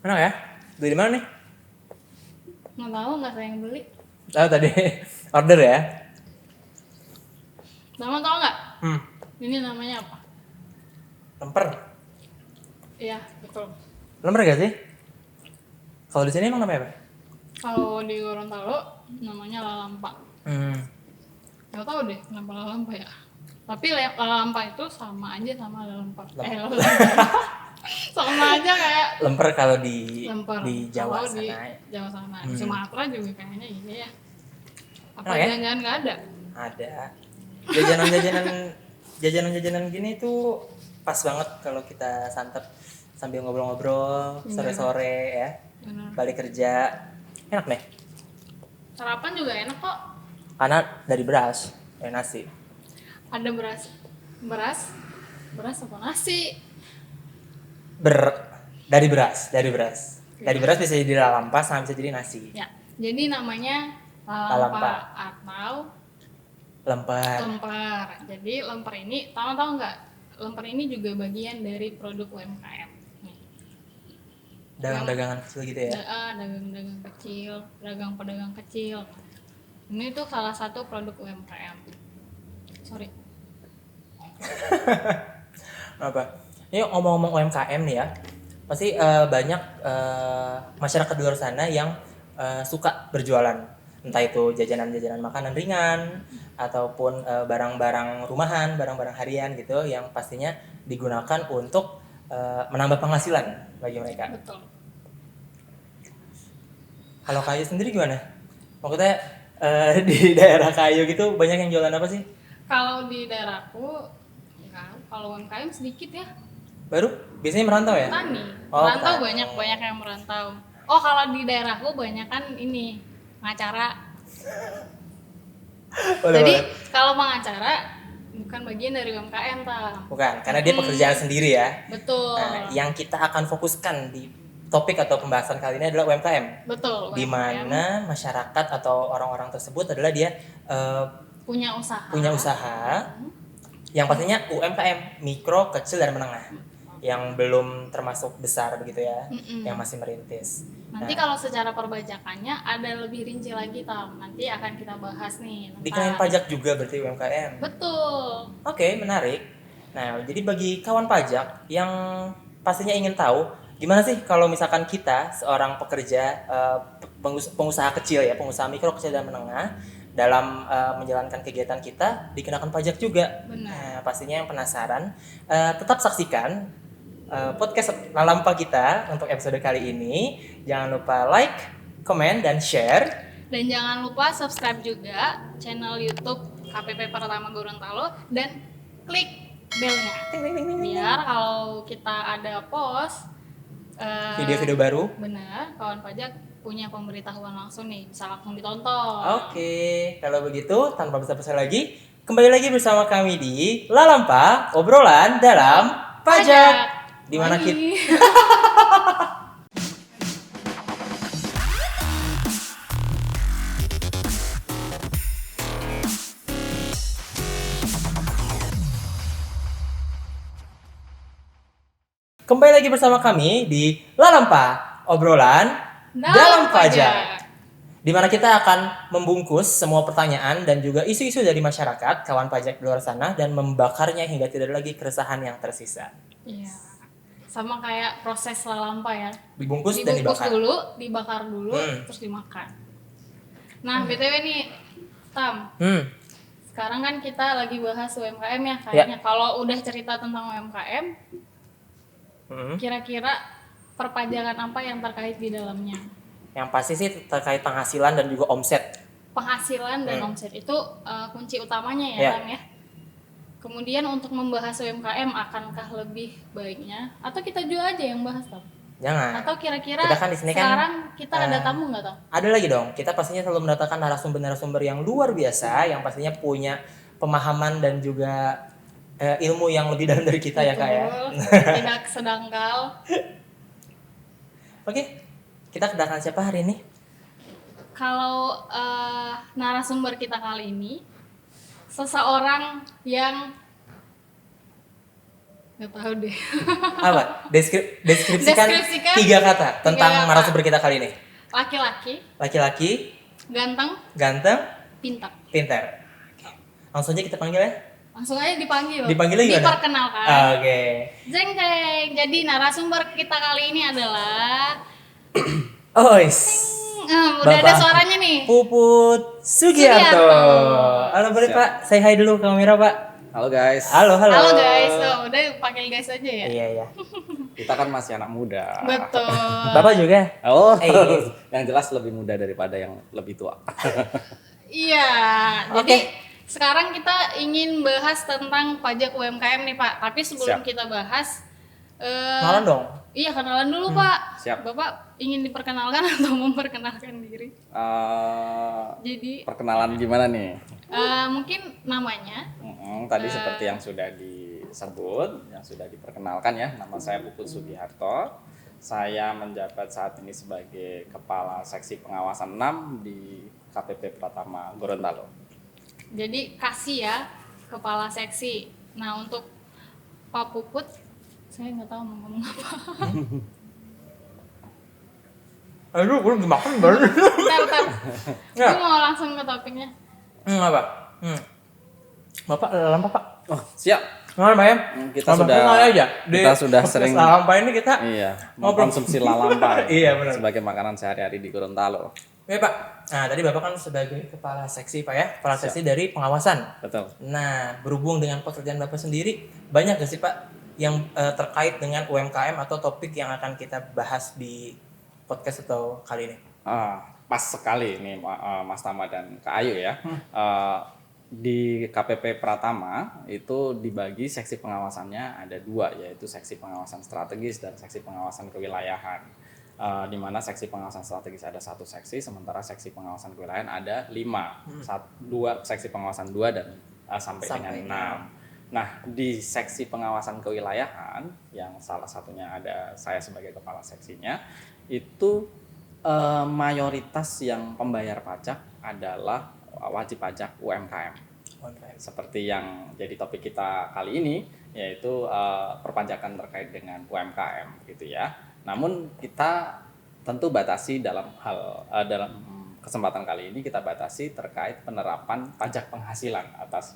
Enak ya? Beli di mana nih? Nggak tahu, nggak saya yang beli. Oh tadi order ya? Kamu tahu nggak? Hmm, Ini namanya apa? lemper. Iya, betul. Lemper gak sih? Kalau di sini emang namanya apa? Kalau di Gorontalo namanya lalampa. Hmm, Nggak tahu deh kenapa lalampa ya. Tapi lalampa itu sama aja sama lalampa. Lalampa. Sama aja kayak lemper kalau di lemper. Jawa Kalau di sana. Jawa sana, di Sumatera juga kayaknya iya ya. Apa Enak ya? jangan-jangan nggak ada? Ada. Jajanan-jajanan jajanan-jajanan gini tuh pas banget kalau kita santap sambil ngobrol-ngobrol Bener. sore-sore ya. Benar. Balik kerja. Enak nih. Sarapan juga enak kok. Karena dari beras, nasi. Ada beras, beras apa nasi? Dari beras. Dari beras bisa jadi lalampa sama bisa jadi nasi. Ya, jadi namanya Lalampa. lalampa atau Lemper. lemper. Jadi lemper ini, tahu nggak? Lemper ini juga bagian dari produk UMKM. Nih, Dagang-dagangan kecil gitu ya. dagang-dagang kecil, pedagang kecil. Ini tuh salah satu produk UMKM. Sorry. Apa? Ini ngomong-ngomong UMKM nih ya. Pasti banyak masyarakat di luar sana yang suka berjualan. Entah itu jajanan-jajanan makanan ringan ataupun barang-barang rumahan, barang-barang harian gitu yang pastinya digunakan untuk menambah penghasilan bagi mereka. Betul. Kalau Kayu sendiri gimana? Maksudnya di daerah Kayu gitu banyak yang jualan apa sih? Kalau di daerahku, enggak, kalau UMKM sedikit ya. Baru? Biasanya merantau ya? Petani. Oh, Merantau petani. banyak yang merantau. Oh, kalau di daerahku banyak kan ini pengacara. Jadi kalau pengacara bukan bagian dari UMKM, Tam. Bukan, karena dia pekerjaan sendiri ya. Betul. Nah, yang kita akan fokuskan di topik atau pembahasan kali ini adalah UMKM. Betul. Di mana masyarakat atau orang-orang tersebut adalah dia punya usaha. Yang pastinya UMKM, mikro, kecil dan menengah. Yang belum termasuk besar begitu ya, yang masih merintis. Nanti kalau secara perbajakannya ada lebih rinci lagi, Tam. Nanti akan kita bahas nih. Dikenain pajak juga berarti UMKM. Betul. Oke, menarik. Nah, jadi bagi kawan pajak yang pastinya ingin tahu gimana sih kalau misalkan kita seorang pekerja pengusaha kecil ya, pengusaha mikro, kecil dan menengah dalam menjalankan kegiatan kita dikenakan pajak juga. Benar. Nah, pastinya yang penasaran tetap saksikan podcast Lalampa kita untuk episode kali ini. Jangan lupa like, komen, dan share. Dan jangan lupa subscribe juga channel YouTube KPP Pertama Gorontalo dan klik belnya. Biar kalau kita ada post Video-video baru. Benar, kawan pajak punya pemberitahuan langsung nih, bisa langsung ditonton. Oke, kalau begitu tanpa basa-basi lagi, kembali lagi bersama kami di Lalampa, obrolan dalam pajak. Di mana kita kembali lagi bersama kami di Lalampa, obrolan dalam pajak. Di mana kita akan membungkus semua pertanyaan dan juga isu-isu dari masyarakat, kawan pajak di luar sana, dan membakarnya hingga tidak ada lagi keresahan yang tersisa. Iya. Sama kayak proses lalampa ya. Dibungkus dan dibakar. Dibakar dulu, terus dimakan. Nah, BTW nih, Tam. Sekarang kan kita lagi bahas UMKM ya kayaknya. Kalau udah cerita tentang UMKM, kira-kira perpajakan apa yang terkait di dalamnya? Yang pasti sih terkait penghasilan dan juga omset. Penghasilan dan omset itu kunci utamanya ya, Tam ya. Kemudian untuk membahas UMKM, akankah lebih baiknya atau kita juga aja yang bahas, Tam? Jangan. Atau kira-kira kita kan di sini sekarang kita ada tamu nggak, Tam? Ada lagi dong. Kita pastinya selalu mendatangkan narasumber-narasumber yang luar biasa, yang pastinya punya pemahaman dan juga ilmu yang lebih dalam dari kita. Betul, ya Kak ya. Tidak sedangkal. Oke, kita kedatangan siapa hari ini? Kalau narasumber kita kali ini seseorang yang Nggak tahu deh. Apa? Deskripsikan Deskripsikan 3 kata tentang kata. narasumber kita kali ini. Laki-laki, ganteng, pintar. pintar. Langsung aja kita panggil ya. Langsung aja dipanggil. Dipanggilnya gimana? Diperkenalkan. Oke. Jeng jeng. Jadi narasumber kita kali ini adalah Ois. udah ada suaranya nih. Puput Sugiarto. Halo, boleh Pak? Say hi dulu ke kamera, Pak. Halo guys. Halo. Halo guys. Udah panggil guys aja ya. Iya. Kita kan masih anak muda. Betul. Bapak juga? Oh, yang jelas lebih muda daripada yang lebih tua. Iya. Jadi sekarang kita ingin bahas tentang pajak UMKM nih Pak. Tapi sebelum Siap. kita bahas, Kenalan dong. Iya, kenalan dulu Pak. Siap. Bapak ingin diperkenalkan atau memperkenalkan diri? Jadi Perkenalan gimana nih? mungkin namanya. Tadi seperti yang sudah disebut, yang sudah diperkenalkan ya. Nama saya Puput Sugiarto. Saya menjabat saat ini sebagai Kepala Seksi Pengawasan 6 di KPP Pratama Gorontalo. Jadi kasih ya, kepala seksi. Nah untuk Pak Puput, saya nggak tahu mau ngomong apa. Aduh, gue lagi makan baru. Bentar. Ya. Gue mau langsung ke topiknya. Apa? Bapak, lampa Pak. Oh, siap. Gimana Pak ya? Kita sudah sering lampa ini kita mengkonsumsi lalampa Iya, benar. sebagai makanan sehari-hari di Gorontalo. Ya Pak. Nah tadi Bapak kan sebagai kepala seksi Pak ya, kepala seksi dari pengawasan. Betul. Nah berhubung dengan pekerjaan Bapak sendiri, banyak gak sih Pak yang terkait dengan UMKM atau topik yang akan kita bahas di podcast atau kali ini? Pas sekali nih Mas Tama dan Kak Ayu ya. Di KPP Pratama itu dibagi seksi pengawasannya ada 2, yaitu seksi pengawasan strategis dan seksi pengawasan kewilayahan. Di mana seksi pengawasan strategis ada 1 seksi, sementara seksi pengawasan kewilayahan ada 5. 2 seksi pengawasan 2 dan sampai dengan 6. Nah, di seksi pengawasan kewilayahan yang salah satunya ada saya sebagai kepala seksinya, itu mayoritas yang pembayar pajak adalah wajib pajak UMKM. Seperti yang jadi topik kita kali ini, yaitu perpajakan terkait dengan UMKM gitu ya. Namun kita tentu batasi dalam kesempatan kali ini kita batasi terkait penerapan pajak penghasilan atas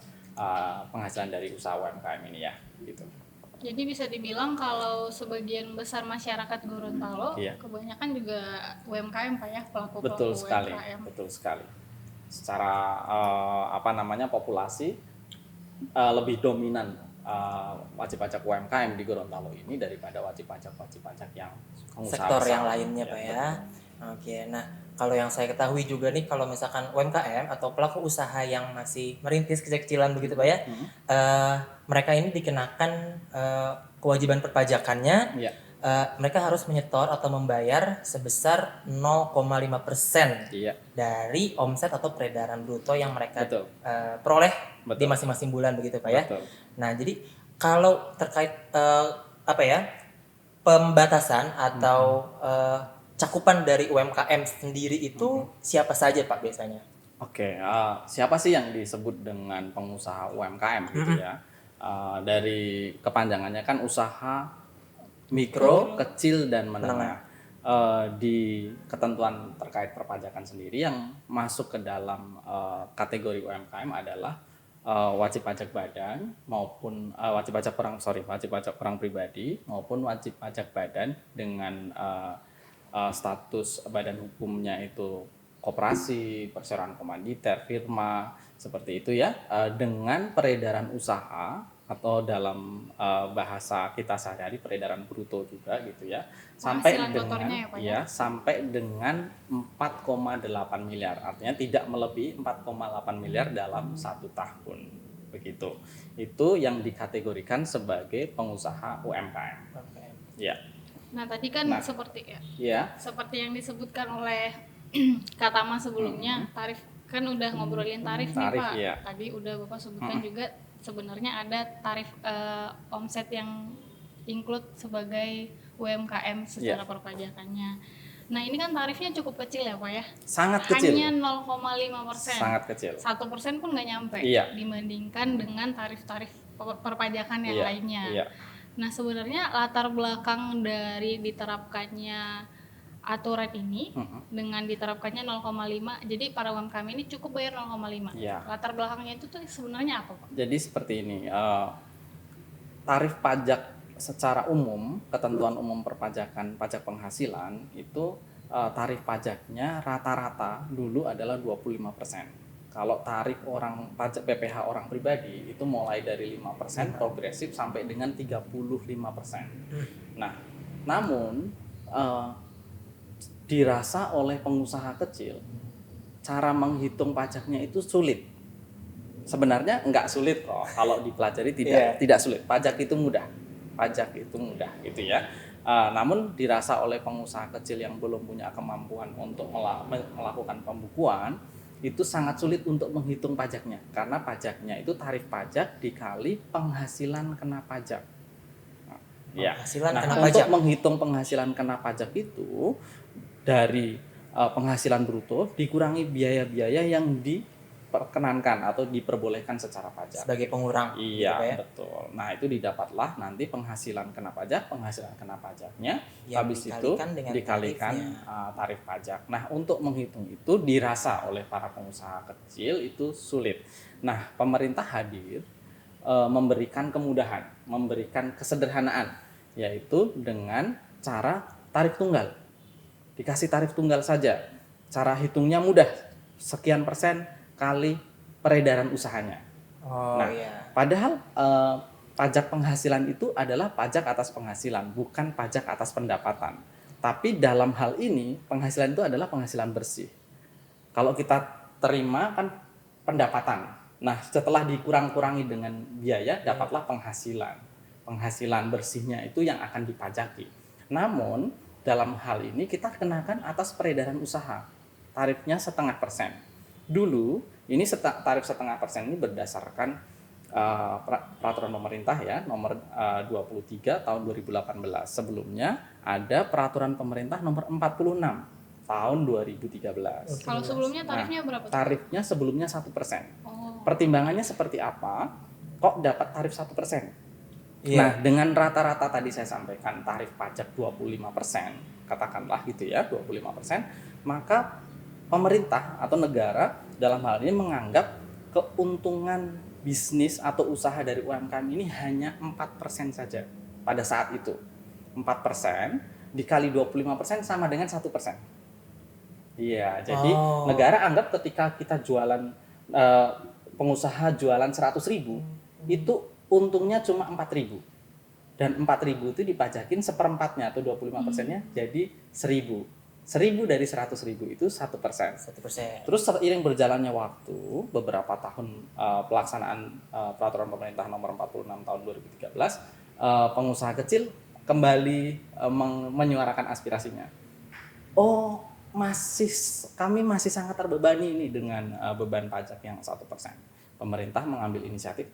penghasilan dari usaha UMKM ini ya gitu. Jadi bisa dibilang kalau sebagian besar masyarakat Gorontalo kebanyakan juga UMKM Pak ya, pelaku UMKM. Betul sekali. Secara populasi lebih dominan wajib pajak UMKM di Gorontalo ini daripada wajib pajak yang sektor yang lainnya Pak ya. Oke, nah kalau yang saya ketahui juga nih kalau misalkan UMKM atau pelaku usaha yang masih merintis kecil-kecilan begitu Pak ya, mereka ini dikenakan kewajiban perpajakannya. Mereka harus menyetor atau membayar sebesar 0,5% dari omset atau peredaran bruto yang mereka peroleh di masing-masing bulan begitu Pak ya. Nah jadi kalau terkait pembatasan atau cakupan dari UMKM sendiri itu siapa saja Pak biasanya? Oke, siapa sih yang disebut dengan pengusaha UMKM gitu ya? Dari kepanjangannya kan usaha mikro, kecil dan menengah. Di ketentuan terkait perpajakan sendiri yang masuk ke dalam kategori UMKM adalah wajib pajak badan maupun wajib pajak orang pribadi maupun wajib pajak badan dengan status badan hukumnya itu koperasi, perseroan komanditer, firma, seperti itu ya, dengan peredaran usaha atau dalam bahasa kita sehari-hari peredaran bruto juga gitu ya, sampai dengan 4,8 miliar, artinya tidak melebihi 4,8 miliar dalam 1 tahun begitu. Itu yang dikategorikan sebagai pengusaha UMKM. Ya. Nah tadi kan seperti yang disebutkan oleh Kak Tama sebelumnya, tarif kan udah ngobrolin tarif nih Pak. Tadi udah Bapak sebutkan juga sebenarnya ada tarif omset yang include sebagai UMKM secara perpajakannya. Nah ini kan tarifnya cukup kecil ya Pak ya? Sangat kecil. Hanya 0,5%. Sangat kecil. 1% pun nggak nyampe dibandingkan dengan tarif-tarif perpajakan yang lainnya. Nah, sebenarnya latar belakang dari diterapkannya aturan ini dengan diterapkannya 0,5, jadi para UMKM ini cukup bayar 0,5. Ya. Latar belakangnya itu tuh sebenarnya apa, Pak? Jadi seperti ini, tarif pajak secara umum, ketentuan umum perpajakan pajak penghasilan itu tarif pajaknya rata-rata dulu adalah 25%. Kalau tarif orang pajak PPh orang pribadi itu mulai dari 5% progresif sampai dengan 35%. Nah, namun dirasa oleh pengusaha kecil cara menghitung pajaknya itu sulit. Sebenarnya enggak sulit kok kalau dipelajari, tidak sulit. Pajak itu mudah gitu ya. Namun dirasa oleh pengusaha kecil yang belum punya kemampuan untuk melakukan pembukuan itu sangat sulit untuk menghitung pajaknya, karena pajaknya itu tarif pajak dikali penghasilan kena pajak. Untuk menghitung penghasilan kena pajak itu dari penghasilan bruto dikurangi biaya-biaya yang diperkenankan atau diperbolehkan secara pajak sebagai pengurang. Iya, gitu ya? Betul. Nah, itu didapatlah nanti penghasilan kena pajaknya, yang habis itu dikalikan tarif pajak. Nah, untuk menghitung itu dirasa oleh para pengusaha kecil itu sulit. Nah, pemerintah hadir memberikan kemudahan, memberikan kesederhanaan, yaitu dengan cara tarif tunggal. Dikasih tarif tunggal saja, cara hitungnya mudah, sekian persen kali peredaran usahanya. Padahal pajak penghasilan itu adalah pajak atas penghasilan, bukan pajak atas pendapatan. Tapi dalam hal ini penghasilan itu adalah penghasilan bersih. Kalau kita terima kan pendapatan. Nah, setelah dikurang-kurangi dengan biaya, dapatlah penghasilan. Penghasilan bersihnya itu yang akan dipajaki. Namun dalam hal ini kita kenakan atas peredaran usaha, tarifnya 0,5%. Dulu ini tarif 0,5% ini berdasarkan peraturan pemerintah ya nomor 23 tahun 2018. Sebelumnya ada peraturan pemerintah nomor 46 tahun 2013. Kalau sebelumnya tarifnya berapa? Tarifnya sebelumnya 1%. Pertimbangannya seperti apa? Kok dapat tarif 1%? Nah, dengan rata-rata tadi saya sampaikan tarif pajak 25%, katakanlah gitu ya, 25%, maka pemerintah atau negara dalam hal ini menganggap keuntungan bisnis atau usaha dari UMKM ini hanya 4% saja pada saat itu. 4% dikali 25% sama dengan 1%. Iya, jadi negara anggap ketika kita jualan, pengusaha jualan 100.000, itu untungnya cuma 4.000, dan 4.000 itu dipajakin seperempatnya atau 25%-nya jadi 1.000 dari 100.000 itu 1%. Terus seiring berjalannya waktu, beberapa tahun pelaksanaan peraturan pemerintah nomor 46 tahun 2013, pengusaha kecil kembali menyuarakan aspirasinya. Kami masih sangat terbebani ini dengan beban pajak yang 1%. Pemerintah mengambil inisiatif,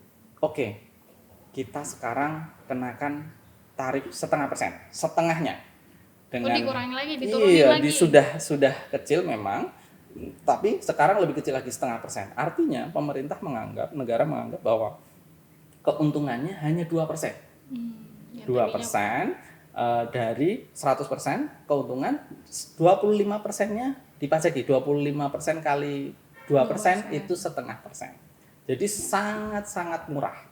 kita sekarang kenakan tarif 0,5%, setengahnya. Dikurangi lagi, diturunin lagi. Sudah kecil memang, tapi sekarang lebih kecil lagi 0,5%. Artinya negara menganggap bahwa keuntungannya hanya 2%. 2% dari 100% keuntungan, 25%-nya dipajaki. 25% kali 2% itu 0,5%. Jadi sangat-sangat murah.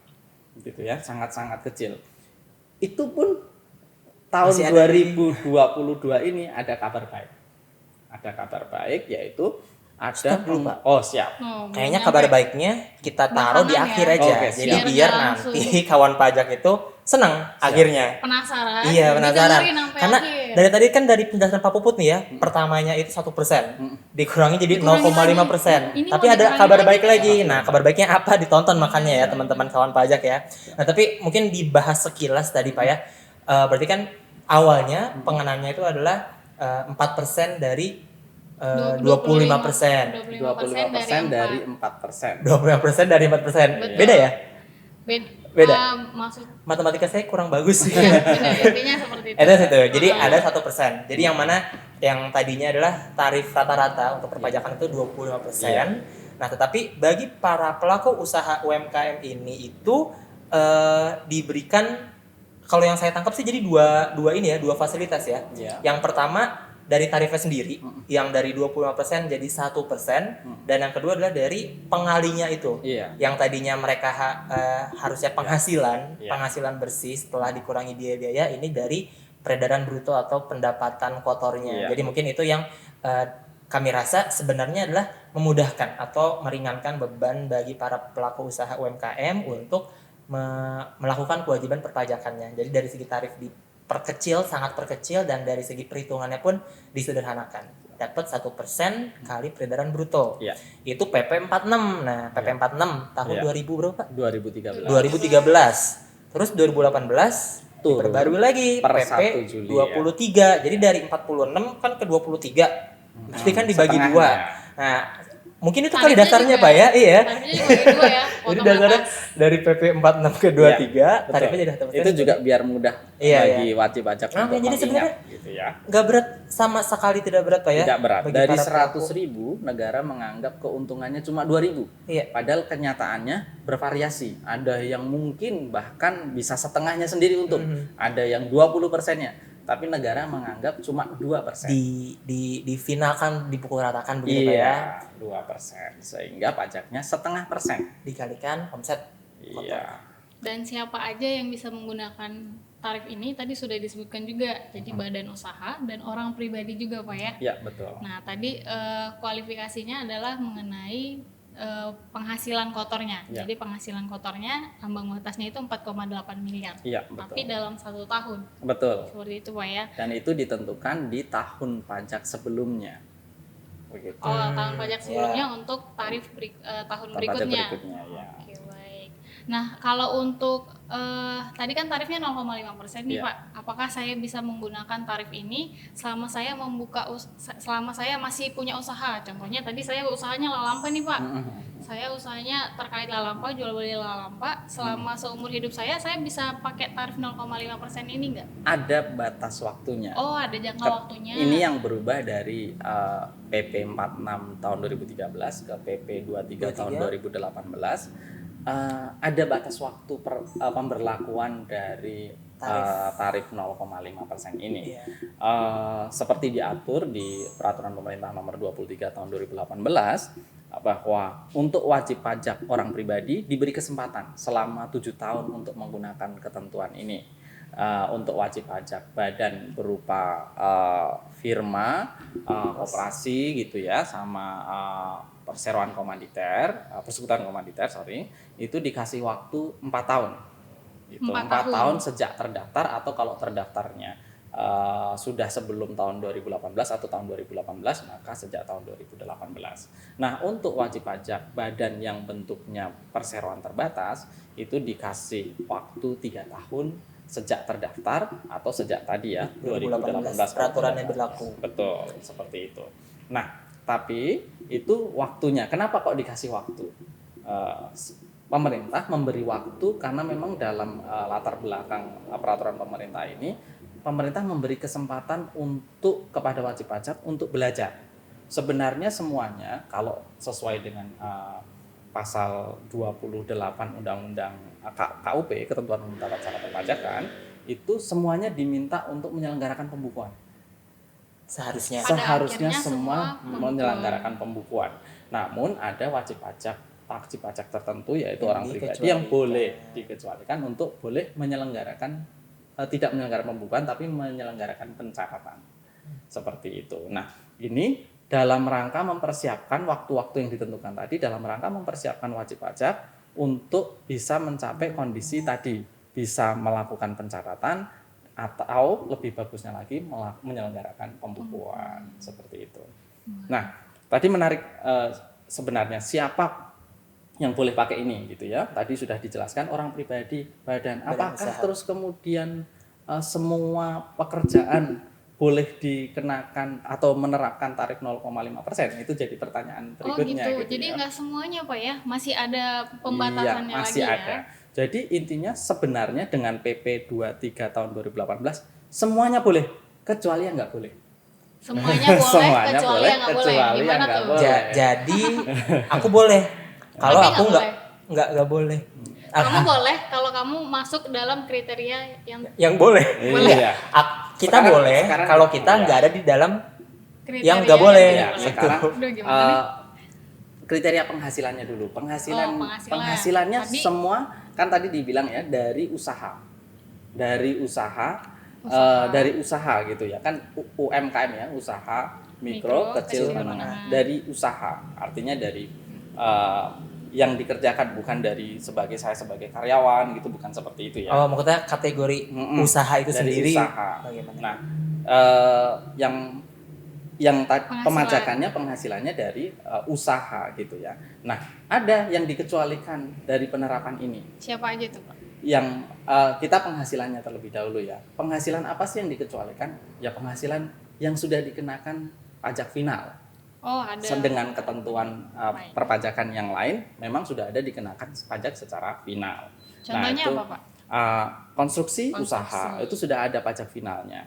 Gitu ya, sangat-sangat kecil. Itu pun tahun 2022 ini ada kabar baik, yaitu ada siap. Kayaknya kabar baiknya kita taruh di akhir aja. Jadi biar nanti kawan pajak itu senang akhirnya. Penasaran. Iya, penasaran. Karena dari tadi kan dari penjelasan Pak Puput nih ya, pertamanya itu 1%, dikurangi jadi 0,5%. Tapi ada kabar baik lagi. Nah, kabar baiknya apa? Ditonton makanya ya teman-teman kawan pajak ya. Nah, tapi mungkin dibahas sekilas tadi Pak ya. Berarti kan awalnya pengenannya itu adalah 4% dari 25%. 25% dari 4%. 25% dari 4%. Beda ya? Beda. Maksud matematika saya kurang bagus sih. Intinya seperti itu. Jadi ada 1%. Jadi yang mana yang tadinya adalah tarif rata-rata untuk perpajakan itu 25%. Nah, tetapi bagi para pelaku usaha UMKM ini itu diberikan kalau yang saya tangkap sih jadi dua fasilitas ya. Yang pertama dari tarifnya sendiri yang dari 25% jadi 1%, dan yang kedua adalah dari pengalinya itu. Yang tadinya mereka harusnya penghasilan bersih setelah dikurangi biaya-biaya, ini dari peredaran bruto atau pendapatan kotornya. Jadi mungkin itu yang kami rasa sebenarnya adalah memudahkan atau meringankan beban bagi para pelaku usaha UMKM untuk melakukan kewajiban perpajakannya. Jadi dari segi tarif sangat perkecil, dan dari segi perhitungannya pun disederhanakan. Dapat 1% kali peredaran bruto. Itu PP 46. Nah, PP 46 tahun 2000 berapa? 2013. Terus 2018 diperbarui lagi PP 23. Jadi dari 46 kan ke 23. Berarti kan dibagi 2. Nah, mungkin itu kali dasarnya Pak ya. Iya. Jadi dasarnya dari PP 46 ke 23, tarifnya jadi 1%. Itu juga biar mudah bagi wajib pajak untuk jadi sebenarnya gitu ya. Nggak berat, sama sekali tidak berat Pak ya. Tidak berat. Dari 100.000 negara menganggap keuntungannya cuma 2.000. Padahal kenyataannya bervariasi. Ada yang mungkin bahkan bisa setengahnya sendiri untung. Ada yang 20%-nya. Tapi negara menganggap cuma 2%. Difinalkan, dipukul ratakan begitu ya. 2%. Sehingga pajaknya 0,5% dikalikan omset. Dan siapa aja yang bisa menggunakan tarif ini tadi sudah disebutkan juga. Jadi badan usaha dan orang pribadi juga Pak ya. Iya, betul. Nah, tadi kualifikasinya adalah mengenai penghasilan kotornya. Jadi penghasilan kotornya ambang batasnya itu 4,8 miliar. Tapi dalam 1 tahun. Betul. Seperti itu Pak ya. Dan itu ditentukan di tahun pajak sebelumnya. Begitu. Tahun pajak sebelumnya untuk tarif tahun berikutnya. Oke, baik. Nah, kalau untuk tadi kan tarifnya 0,5% nih Pak. Apakah saya bisa menggunakan tarif ini selama saya selama saya masih punya usaha? Contohnya tadi saya usahanya lalampa nih Pak. Saya usahanya terkait lalampa, jual beli lalampa. Selama seumur hidup saya bisa pakai tarif 0,5% ini nggak? Ada batas waktunya. Ada jangka waktunya. Ini yang berubah dari PP 46 tahun 2013 ke PP 23 tahun 2018. Ada batas waktu pemberlakuan dari tarif 0,5% ini. Seperti diatur di Peraturan Pemerintah Nomor 23 tahun 2018 bahwa untuk wajib pajak orang pribadi diberi kesempatan selama 7 tahun untuk menggunakan ketentuan ini. Untuk wajib pajak badan berupa firma, koperasi gitu ya, sama persekutuan komanditer, itu dikasih waktu 4 tahun. Gitu. 4 tahun sejak terdaftar, atau kalau terdaftarnya sudah sebelum tahun 2018 atau tahun 2018, maka sejak tahun 2018. Nah, untuk wajib pajak badan yang bentuknya perseroan terbatas itu dikasih waktu 3 tahun sejak terdaftar atau sejak tadi ya 2018 peraturannya berlaku. Betul, seperti itu. Nah, tapi itu waktunya. Kenapa kok dikasih waktu? Pemerintah memberi waktu karena memang dalam latar belakang peraturan pemerintah ini, pemerintah memberi kesempatan untuk kepada wajib pajak untuk belajar. Sebenarnya semuanya kalau sesuai dengan pasal 28 Undang-Undang KUP, Ketentuan Umum Tata Cara Perpajakan, itu semuanya diminta untuk menyelenggarakan pembukuan. Seharusnya semua menyelenggarakan pembukuan. Namun ada wajib pajak tertentu, yaitu orang pribadi yang boleh dikecualikan untuk boleh menyelenggarakan, tidak menyelenggarakan pembukuan tapi menyelenggarakan pencatatan. Seperti itu. Nah, ini dalam rangka mempersiapkan waktu-waktu yang ditentukan tadi, dalam rangka mempersiapkan wajib pajak untuk bisa mencapai kondisi tadi, bisa melakukan pencatatan atau lebih bagusnya lagi menyelenggarakan pembukuan. Seperti itu. Nah, tadi menarik sebenarnya siapa yang boleh pakai ini gitu ya. Tadi sudah dijelaskan orang pribadi, badan. Apakah terus kemudian semua pekerjaan boleh dikenakan atau menerapkan tarif 0,5%? Itu jadi pertanyaan berikutnya. Gitu. Jadi nggak semuanya Pak ya, masih ada pembatasannya masih lagi ada. ya. Jadi intinya sebenarnya dengan PP 23 tahun 2018 semuanya boleh, kecuali yang nggak boleh. Semuanya boleh, kecuali yang nggak boleh. Gimana tuh? Jadi aku boleh. Kalau aku nggak boleh. Kamu boleh kalau kamu masuk dalam kriteria yang boleh. Iya. Kita boleh kalau kita nggak ada di dalam kriteria yang nggak boleh. Ya, sekarang Udah, gimana nih? kriteria penghasilannya dulu. Penghasilan. Penghasilannya Tadi- semua kan tadi dibilang ya dari usaha. Dari usaha gitu ya. Kan UMKM ya, usaha mikro, kecil, menengah. Dari usaha. Artinya dari yang dikerjakan, bukan dari saya sebagai karyawan gitu, bukan seperti itu ya. Oh, maksudnya kategori usaha itu dari sendiri. Usaha. Bagaimana? Nah, pemajakannya penghasilannya dari usaha gitu ya. Nah, ada yang dikecualikan dari penerapan ini. Siapa aja tuh, Pak? Yang kita penghasilannya terlebih dahulu ya. Penghasilan apa sih yang dikecualikan? Ya penghasilan yang sudah dikenakan pajak final. Oh, ada. Dengan ketentuan perpajakan yang lain memang sudah ada dikenakan pajak secara final. Contohnya itu, apa, Pak? Konstruksi usaha itu sudah ada pajak finalnya.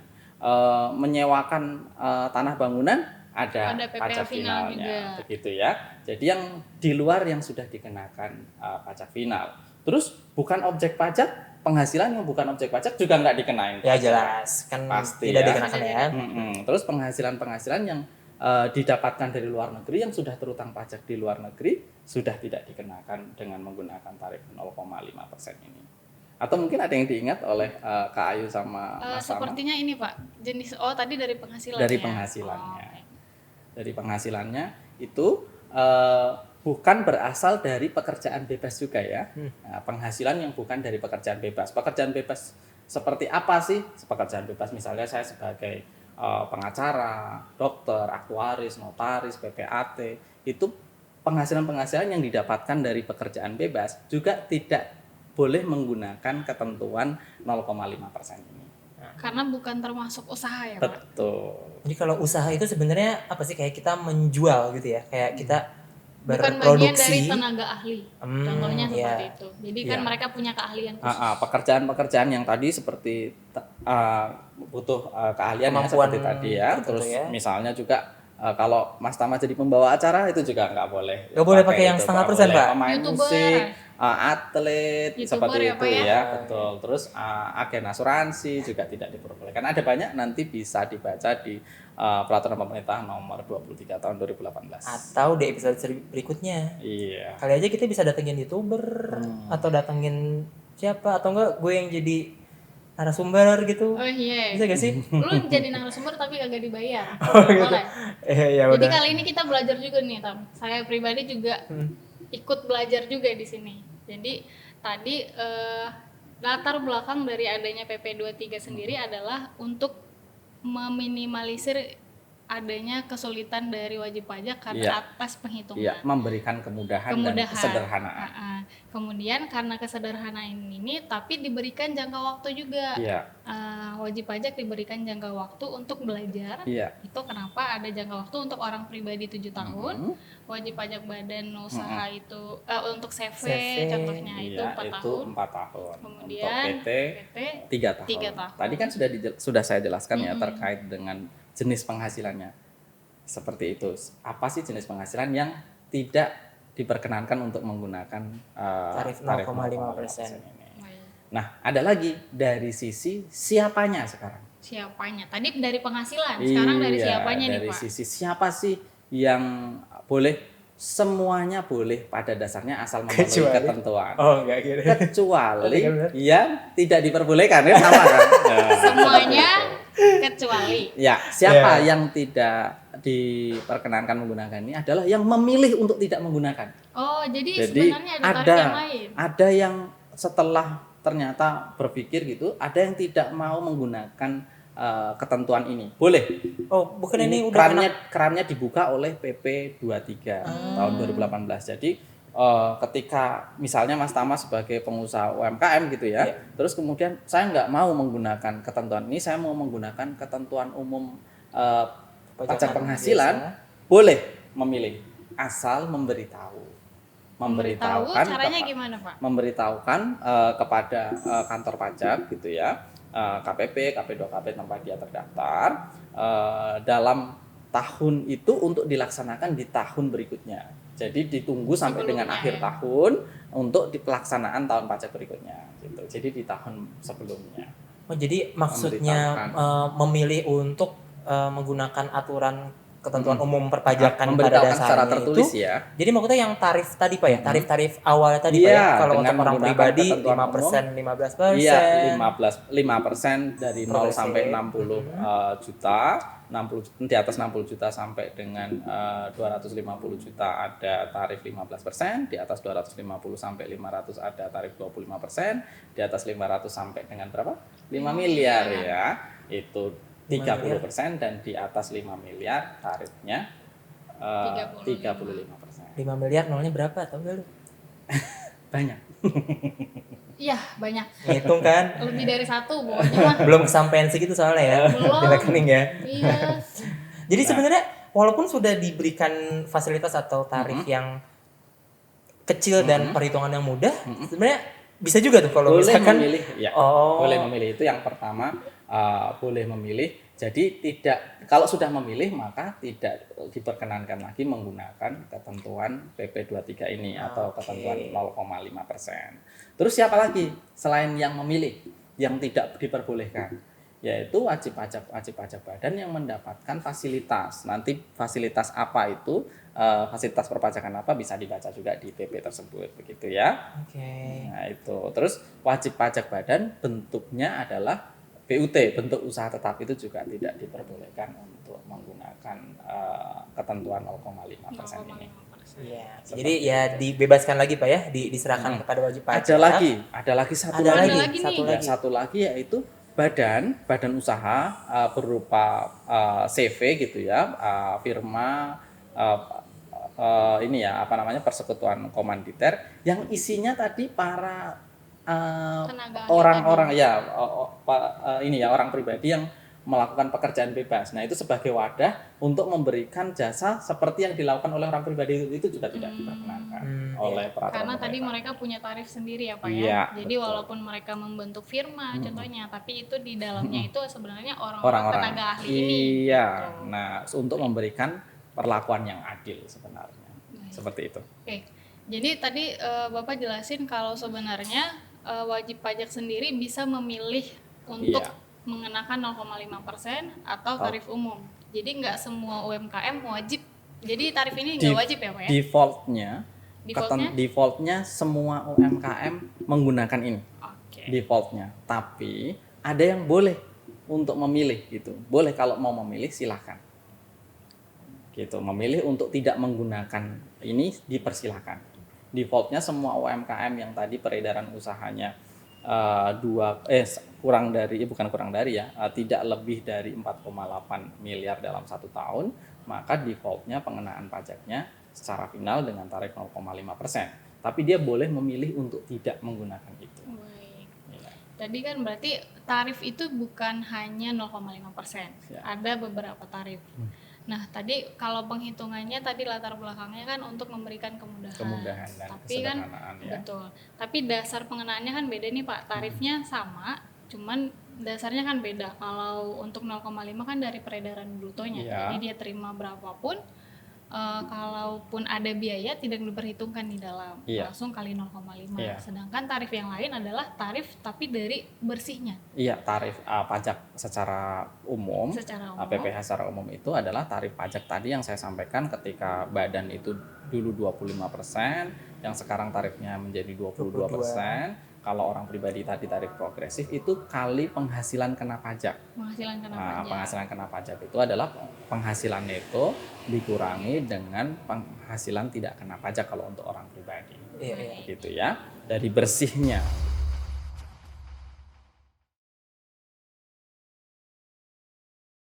Menyewakan tanah bangunan ada pajak finalnya, begitu ya. Jadi yang di luar yang sudah dikenakan pajak final. Terus bukan objek pajak, penghasilan yang bukan objek pajak juga nggak dikenain. Ya jelas, kan pasti tidak ya. dikenakan ya. Terus penghasilan yang didapatkan dari luar negeri yang sudah terutang pajak di luar negeri sudah tidak dikenakan dengan menggunakan tarif 0,5% ini. Atau mungkin ada yang diingat oleh Kak Ayu sama Mas Tama? Sepertinya ini, Pak. Jenis tadi dari penghasilan. Dari penghasilannya. Dari penghasilannya itu bukan berasal dari pekerjaan bebas juga ya. Nah, penghasilan yang bukan dari pekerjaan bebas. Pekerjaan bebas seperti apa sih? Pekerjaan bebas misalnya saya sebagai pengacara, dokter, aktuaris, notaris, PPAT, itu penghasilan-penghasilan yang didapatkan dari pekerjaan bebas juga tidak boleh menggunakan ketentuan 0,5% ini. Karena bukan termasuk usaha ya, Pak? Betul. Jadi kalau usaha itu sebenarnya apa sih, kayak kita menjual gitu ya, kayak kita bukan bagian berproduksi. dari tenaga ahli. Contohnya seperti itu. Jadi kan mereka punya keahlian khusus. Pekerjaan-pekerjaan yang tadi seperti butuh keahlian ya, seperti tadi ya. Terus ya. Misalnya juga kalau Mas Tama jadi pembawa acara itu juga nggak boleh. Nggak boleh pakai yang 0,5%, Pak. Pemain musik, atlet, YouTuber seperti ya, itu ya, betul. Terus agen asuransi juga tidak diperbolehkan. Ada banyak, nanti bisa dibaca di peraturan pemerintah nomor 23 tahun 2018. Atau di episode berikutnya. Iya. Kali aja kita bisa datengin YouTuber atau datengin siapa, atau enggak gue yang jadi narasumber gitu. Oh iya. Bisa gak sih? Lu jadi narasumber tapi kagak dibayar. Gitu. Boleh. Ya Jadi udah. kali ini kita belajar juga nih, Tam. Saya pribadi juga ikut belajar juga di sini. Jadi tadi latar belakang dari adanya PP 23 sendiri adalah untuk meminimalisir adanya kesulitan dari wajib pajak karena atas penghitungan. Iya, memberikan kemudahan dan kesederhanaan. Kemudian karena kesederhanaan ini tapi diberikan jangka waktu juga. Iya. Wajib pajak diberikan jangka waktu untuk belajar. Iya. Itu kenapa ada jangka waktu untuk orang pribadi 7 tahun. Wajib pajak badan usaha itu untuk CV contohnya itu 4 tahun. 4 tahun. Kemudian untuk PT 3 tahun. 3 tahun. Tadi kan sudah saya jelaskan ya terkait dengan jenis penghasilannya. Seperti itu. Apa sih jenis penghasilan yang tidak diperkenankan untuk menggunakan tarif 0,5% ini. Nah, ada lagi dari sisi siapanya sekarang. Siapanya? Tadi dari penghasilan, sekarang dari siapanya nih, Pak? Dari sisi siapa sih yang boleh? Semuanya boleh pada dasarnya asal memenuhi ketentuan. Oh, enggak gitu. Kecuali yang tidak diperbolehkan ya, sama kan? Semuanya kecuali. Ya, siapa yang tidak diperkenankan menggunakan ini adalah yang memilih untuk tidak menggunakan. Oh, jadi sebenarnya ada tarif yang lain. Ada yang setelah ternyata berpikir gitu, ada yang tidak mau menggunakan ketentuan ini. Boleh. Oh, bukan ini udah kerannya dibuka oleh PP 23 tahun 2018. Jadi ketika misalnya Mas Tama sebagai pengusaha UMKM gitu ya, terus kemudian saya nggak mau menggunakan ketentuan ini, saya mau menggunakan ketentuan umum pajak penghasilan, boleh memilih asal memberitahukan caranya gimana, Pak? Memberitahukan kepada kantor pajak gitu ya, KPP, KP2KP tempat dia terdaftar dalam tahun itu untuk dilaksanakan di tahun berikutnya. Jadi ditunggu sampai dengan akhir tahun untuk di pelaksanaan tahun pajak berikutnya gitu. Jadi di tahun sebelumnya. Oh, jadi maksudnya memilih untuk menggunakan aturan ketentuan umum perpajakan pada dasarnya secara tertulis itu, ya. Jadi maksudnya yang tarif tadi Pak ya, tarif awalnya tadi Pak ya, kalau untuk orang pribadi 5%, 15%. Iya, 5% dari 0 sampai 60 juta, 60 di atas 60 juta sampai dengan 250 juta ada tarif 15%, di atas 250 sampai 500 ada tarif 25%, di atas 500 sampai dengan berapa? 5 miliar ya. Itu 30% dan di atas 5 miliar tarifnya 35%. 5 miliar nolnya berapa tahu nggak lu? Banyak. Iya, banyak. Ngitung kan? Lebih dari 1 pokoknya. Belum kesampaian segitu soalnya ya. Di rekening ya. Iya. Jadi sebenarnya walaupun sudah diberikan fasilitas atau tarif yang kecil dan perhitungan yang mudah, sebenarnya bisa juga tuh kalau boleh misalkan memilih, ya. Boleh memilih, itu yang pertama. Boleh memilih. Jadi tidak, kalau sudah memilih maka tidak diperkenankan lagi menggunakan ketentuan PP 23 ini atau ketentuan 0,5%. Terus siapa lagi selain yang memilih yang tidak diperbolehkan? Yaitu wajib pajak badan yang mendapatkan fasilitas. Nanti fasilitas apa itu, fasilitas perpajakan apa bisa dibaca juga di PP tersebut, begitu ya. Nah itu. Terus wajib pajak badan bentuknya adalah BUT, bentuk usaha tetap, itu juga tidak diperbolehkan untuk menggunakan ketentuan 0,5% ini. Iya. Jadi ya dibebaskan lagi Pak ya, diserahkan kepada wajib pajak. Ada lagi satu lagi yaitu badan usaha berupa CV gitu ya, firma ini ya persekutuan komanditer yang isinya tadi para orang-orang orang pribadi yang melakukan pekerjaan bebas. Nah, itu sebagai wadah untuk memberikan jasa seperti yang dilakukan oleh orang pribadi itu juga tidak diperkenankan oleh peraturan. Karena tadi mereka punya tarif sendiri ya Pak ya. Jadi betul. Walaupun mereka membentuk firma contohnya, tapi itu di dalamnya itu sebenarnya orang-orang tenaga ahli ini. Iya. Gitu. Nah, untuk memberikan perlakuan yang adil sebenarnya. Seperti itu. Oke. Jadi tadi Bapak jelasin kalau sebenarnya wajib pajak sendiri bisa memilih untuk mengenakan 0,5% atau tarif umum. Jadi nggak semua UMKM wajib. Jadi tarif ini nggak wajib ya Pak ya? Defaultnya semua UMKM menggunakan ini. Defaultnya. Tapi ada yang boleh untuk memilih gitu. Boleh, kalau mau memilih silahkan. Gitu. Memilih untuk tidak menggunakan ini dipersilahkan. Defaultnya semua UMKM yang tadi peredaran usahanya tidak lebih dari 4,8 miliar dalam 1 tahun, maka defaultnya pengenaan pajaknya secara final dengan tarif 0,5%. Tapi dia boleh memilih untuk tidak menggunakan itu. Ya. Tadi kan berarti tarif itu bukan hanya 0,5%, ada beberapa tarif. Nah, tadi kalau penghitungannya tadi latar belakangnya kan untuk memberikan kemudahan dan tapi kan betul. Tapi dasar pengenaannya kan beda nih Pak. Tarifnya sama, cuman dasarnya kan beda. Kalau untuk 0,5 kan dari peredaran brutonya. Jadi dia terima berapapun, kalaupun ada biaya tidak diperhitungkan di dalam, langsung kali 0,5. Sedangkan tarif yang lain adalah tarif tapi dari bersihnya. Iya, tarif pajak secara umum. PPh secara umum itu adalah tarif pajak tadi yang saya sampaikan ketika badan itu dulu 25%, yang sekarang tarifnya menjadi 22%. Kalau orang pribadi tadi tarif progresif itu kali penghasilan kena pajak. Penghasilan kena pajak itu adalah penghasilannya itu dikurangi dengan penghasilan tidak kena pajak kalau untuk orang pribadi. Gitu ya. Dari bersihnya.